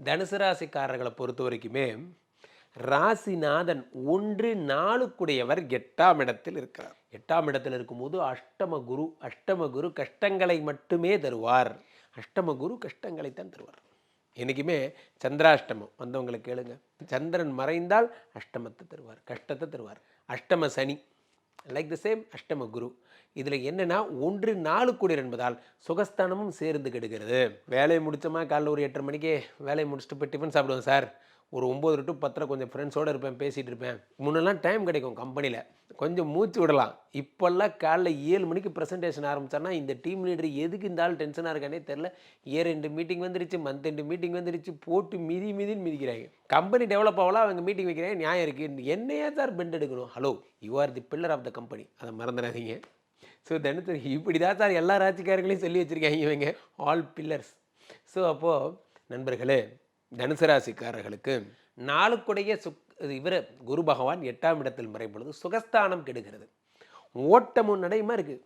தனுசு ராசிக்காரர்களை பொறுத்த வரைக்குமே ராசிநாதன் 1 4 8ஆம் இடத்தில் இருக்கிறார். 8ஆம் இடத்தில் இருக்கும்போது அஷ்டம குரு கஷ்டங்களை மட்டுமே தருவார். அஷ்டம குரு கஷ்டங்களைத்தான் தருவார். என்றைக்குமே சந்திராஷ்டமம் வந்தவங்களை கேளுங்க. சந்திரன் மறைந்தால் அஷ்டமத்தை தருவார், கஷ்டத்தை தருவார். அஷ்டம சனி லைக் த சேம் அஷ்டம குரு. இதில் என்னென்னா 1 4 என்பதால் சுகஸ்தானமும் சேர்ந்து கெடுகிறது. வேலையை முடித்தோமா காலைல ஒரு 8:30 மணிக்கு வேலையை முடிச்சுட்டு போய் டிஃபன் சாப்பிடுவேன் சார். ஒரு 9 to 10 கொஞ்சம் ஃப்ரெண்ட்ஸோடு இருப்பேன், பேசிகிட்டு இருப்பேன். முன்னெல்லாம் டைம் கிடைக்கும் கம்பெனியில், கொஞ்சம் மூச்சு விடலாம். இப்போல்லாம் காலைல 7 மணிக்கு ப்ரெசன்டேஷன் ஆரம்பித்தார்னா இந்த டீம் லீடர் எதுக்கு இந்த ஆள் டென்ஷனாக இருக்கானே தெரில. இயர் எண்டு மீட்டிங் வந்துருச்சு, மந்த் எண்டு மீட்டிங் வந்துருச்சு, போட்டு மிதின்னு மிதிக்கிறாங்க. கம்பெனி டெவலப் ஆகலாம், அவங்க மீட்டிங் வைக்கிறாங்க, நியாயம் இருக்குது. என்னையே சார் பெண்ட் எடுக்கணும்? Hello, you are the pillar of the company, அதை மறந்துடாதீங்க. ஸோ தனுசு இப்படி தான் சார் எல்லா ராசிக்காரங்களையும் சொல்லி வச்சுருக்காங்க இவங்க, ஆல் பில்லர்ஸ். ஸோ அப்போது நண்பர்களே, தனுசு ராசிக்காரர்களுக்கு 4 இவர் குரு பகவான் 8ஆம் இடத்தில் மறையும் பொழுது சுகஸ்தானம் கெடுகிறது. ஓட்டமும் நடையுமா இருக்குது.